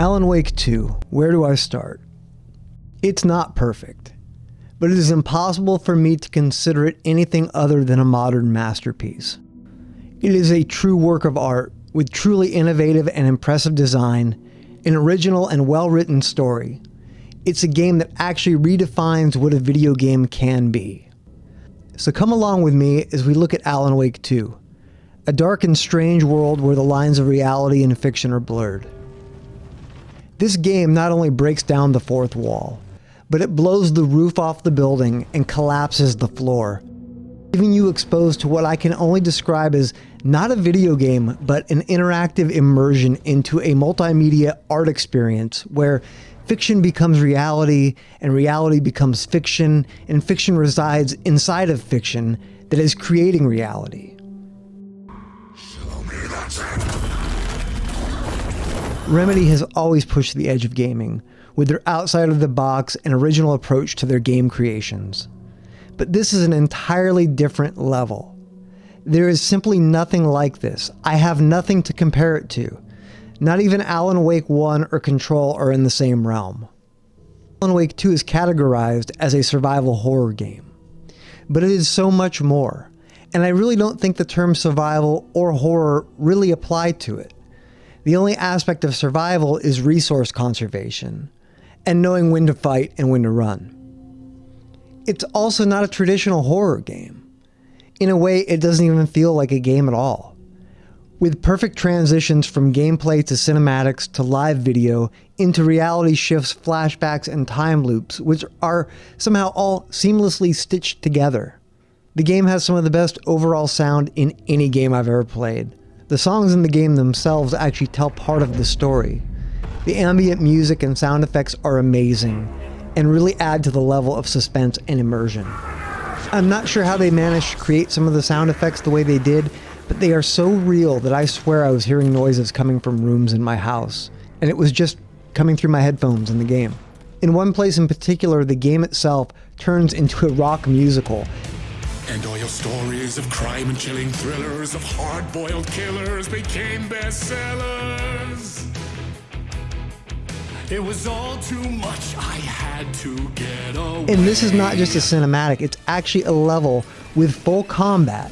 Alan Wake 2, where do I start? It's not perfect, but it is impossible for me to consider it anything other than a modern masterpiece. It is a true work of art with truly innovative and impressive design, an original and well-written story. It's a game that actually redefines what a video game can be. So come along with me as we look at Alan Wake 2, a dark and strange world where the lines of reality and fiction are blurred. This game not only breaks down the fourth wall, but it blows the roof off the building and collapses the floor, leaving you exposed to what I can only describe as not a video game, but an interactive immersion into a multimedia art experience where fiction becomes reality and reality becomes fiction, and fiction resides inside of fiction that is creating reality. Show me that. Remedy has always pushed the edge of gaming with their outside-of-the-box and original approach to their game creations. But this is an entirely different level. There is simply nothing like this. I have nothing to compare it to. Not even Alan Wake 1 or Control are in the same realm. Alan Wake 2 is categorized as a survival horror game, but it is so much more, and I really don't think the term survival or horror really apply to it. The only aspect of survival is resource conservation, and knowing when to fight and when to run. It's also not a traditional horror game. In a way, it doesn't even feel like a game at all. With perfect transitions from gameplay to cinematics to live video into reality shifts, flashbacks, and time loops, which are somehow all seamlessly stitched together. The game has some of the best overall sound in any game I've ever played. The songs in the game themselves actually tell part of the story. The ambient music and sound effects are amazing and really add to the level of suspense and immersion. I'm not sure how they managed to create some of the sound effects the way they did, but they are so real that I swear I was hearing noises coming from rooms in my house, and it was just coming through my headphones in the game. In one place in particular, the game itself turns into a rock musical. And all your stories of crime and chilling thrillers of hard-boiled killers became bestsellers. It was all too much, I had to get away. And this is not just a cinematic, it's actually a level with full combat.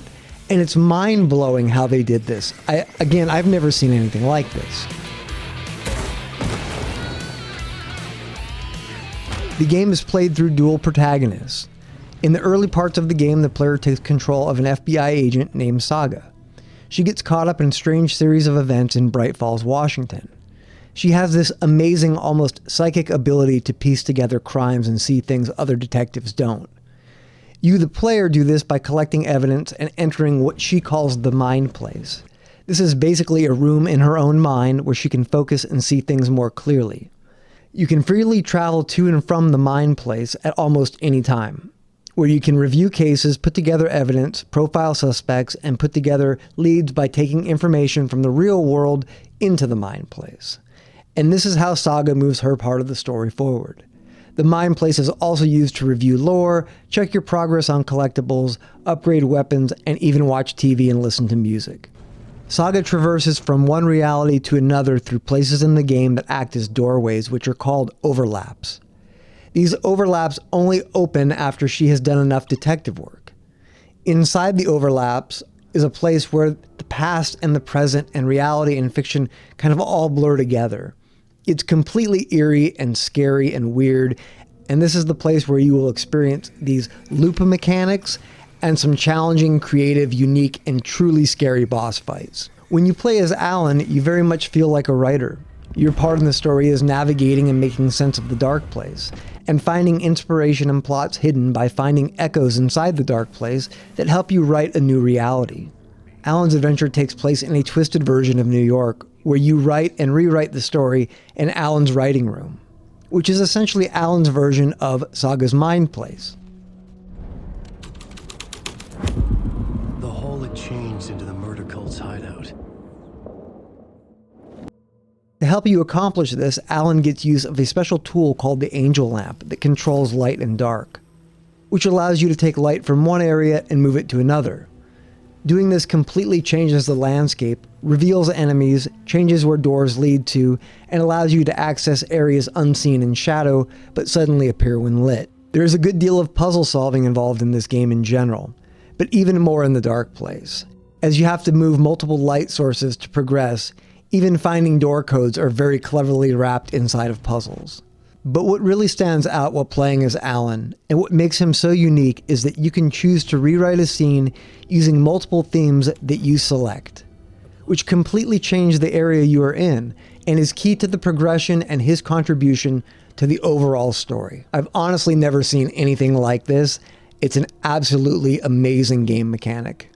And it's mind-blowing how they did this. I've never seen anything like this. The game is played through dual protagonists. In the early parts of the game, the player takes control of an FBI agent named Saga. She gets caught up in a strange series of events in Bright Falls, Washington. She has this amazing, almost psychic ability to piece together crimes and see things other detectives don't. You, the player, do this by collecting evidence and entering what she calls the mind place. This is basically a room in her own mind where she can focus and see things more clearly. You can freely travel to and from the mind place at almost any time, where you can review cases, put together evidence, profile suspects, and put together leads by taking information from the real world into the mind place. And this is how Saga moves her part of the story forward. The mind place is also used to review lore, check your progress on collectibles, upgrade weapons, and even watch TV and listen to music. Saga traverses from one reality to another through places in the game that act as doorways, which are called overlaps. These overlaps only open after she has done enough detective work. Inside the overlaps is a place where the past and the present and reality and fiction kind of all blur together. It's completely eerie and scary and weird, and this is the place where you will experience these loop mechanics and some challenging, creative, unique, and truly scary boss fights. When you play as Alan, you very much feel like a writer. Your part in the story is navigating and making sense of the dark place, and finding inspiration and plots hidden by finding echoes inside the dark place that help you write a new reality. Alan's adventure takes place in a twisted version of New York, where you write and rewrite the story in Alan's writing room, which is essentially Alan's version of Saga's mind place. The hole had changed into the murder cult's hideout. To help you accomplish this, Alan gets use of a special tool called the Angel Lamp that controls light and dark, which allows you to take light from one area and move it to another. Doing this completely changes the landscape, reveals enemies, changes where doors lead to, and allows you to access areas unseen in shadow, but suddenly appear when lit. There is a good deal of puzzle solving involved in this game in general, but even more in the Dark Place. As you have to move multiple light sources to progress, even finding door codes are very cleverly wrapped inside of puzzles. But what really stands out while playing as Alan, and what makes him so unique, is that you can choose to rewrite a scene using multiple themes that you select, which completely change the area you are in, and is key to the progression and his contribution to the overall story. I've honestly never seen anything like this. It's an absolutely amazing game mechanic.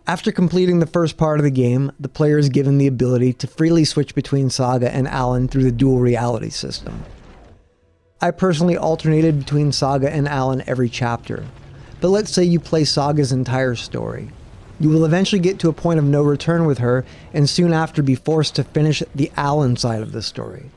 After completing the first part of the game, the player is given the ability to freely switch between Saga and Alan through the dual reality system. I personally alternated between Saga and Alan every chapter, but let's say you play Saga's entire story. You will eventually get to a point of no return with her, and soon after be forced to finish the Alan side of the story.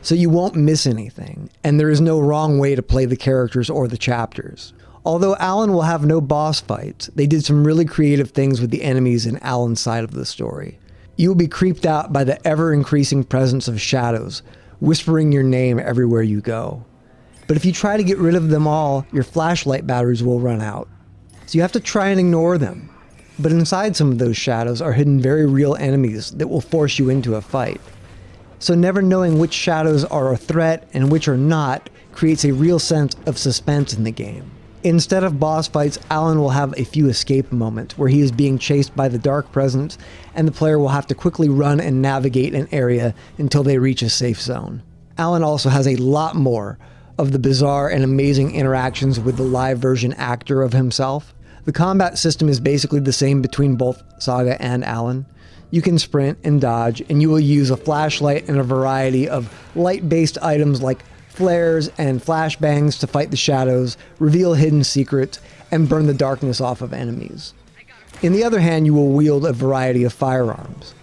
So you won't miss anything, and there is no wrong way to play the characters or the chapters. Although Alan will have no boss fights, they did some really creative things with the enemies in Alan's side of the story. You will be creeped out by the ever-increasing presence of shadows, whispering your name everywhere you go. But if you try to get rid of them all, your flashlight batteries will run out. So you have to try and ignore them. But inside some of those shadows are hidden very real enemies that will force you into a fight. So never knowing which shadows are a threat and which are not creates a real sense of suspense in the game. Instead of boss fights, Alan will have a few escape moments where he is being chased by the dark presence, and the player will have to quickly run and navigate an area until they reach a safe zone. Alan also has a lot more of the bizarre and amazing interactions with the live version actor of himself. The combat system is basically the same between both Saga and Alan. You can sprint and dodge, and you will use a flashlight and a variety of light-based items like flares and flashbangs to fight the shadows, reveal hidden secrets, and burn the darkness off of enemies. In the other hand, you will wield a variety of firearms.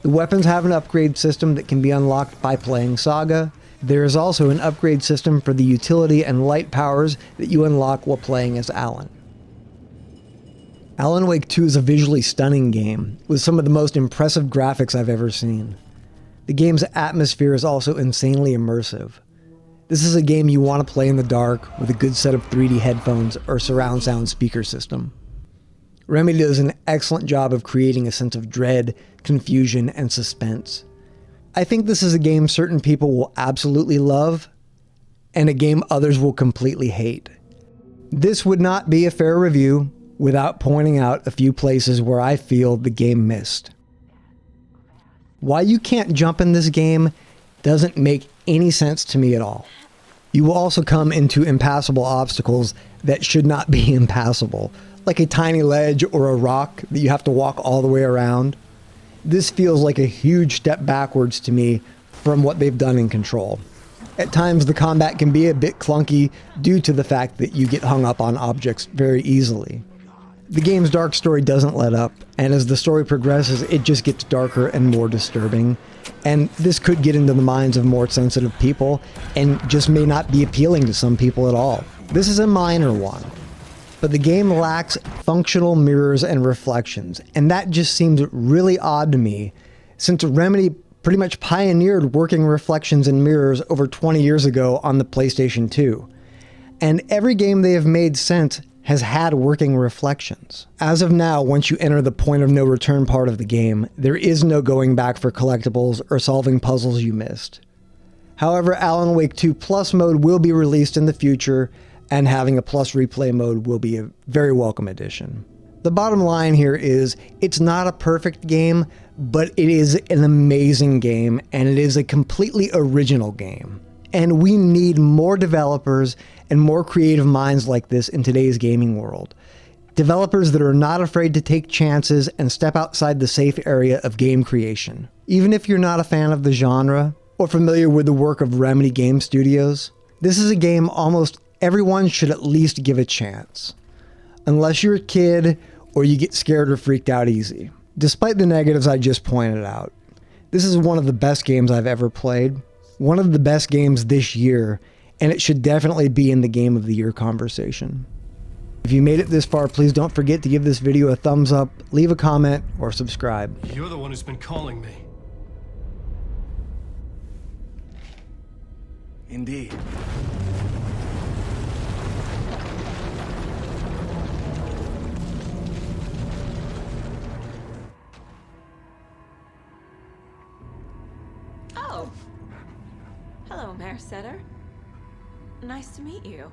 The weapons have an upgrade system that can be unlocked by playing Saga. There is also an upgrade system for the utility and light powers that you unlock while playing as Alan. Alan Wake 2 is a visually stunning game, with some of the most impressive graphics I've ever seen. The game's atmosphere is also insanely immersive. This is a game you want to play in the dark with a good set of 3D headphones or surround sound speaker system. Remedy does an excellent job of creating a sense of dread, confusion, and suspense. I think this is a game certain people will absolutely love, and a game others will completely hate. This would not be a fair review without pointing out a few places where I feel the game missed. Why you can't jump in this game doesn't make any sense to me at all. You will also come into impassable obstacles that should not be impassable, like a tiny ledge or a rock that you have to walk all the way around. This feels like a huge step backwards to me from what they've done in Control. At times the combat can be a bit clunky due to the fact that you get hung up on objects very easily. The game's dark story doesn't let up, and as the story progresses, it just gets darker and more disturbing. And this could get into the minds of more sensitive people, and just may not be appealing to some people at all. This is a minor one. But the game lacks functional mirrors and reflections, and that just seems really odd to me, since Remedy pretty much pioneered working reflections and mirrors over 20 years ago on the PlayStation 2. And every game they have made since has had working reflections. As of now, once you enter the point of no return part of the game, there is no going back for collectibles or solving puzzles you missed. However, Alan Wake 2 Plus mode will be released in the future, and having a Plus replay mode will be a very welcome addition. The bottom line here is, it's not a perfect game, but it is an amazing game, and it is a completely original game. And we need more developers and more creative minds like this in today's gaming world. Developers that are not afraid to take chances and step outside the safe area of game creation. Even if you're not a fan of the genre or familiar with the work of Remedy Game Studios, this is a game almost everyone should at least give a chance. Unless you're a kid or you get scared or freaked out easy. Despite the negatives I just pointed out, this is one of the best games I've ever played. One of the best games this year, and it should definitely be in the Game of the Year conversation. If you made it this far, please don't forget to give this video a thumbs up, leave a comment, or subscribe. You're the one who's been calling me. Indeed. Oh. Hello, Mare Setter. Nice to meet you.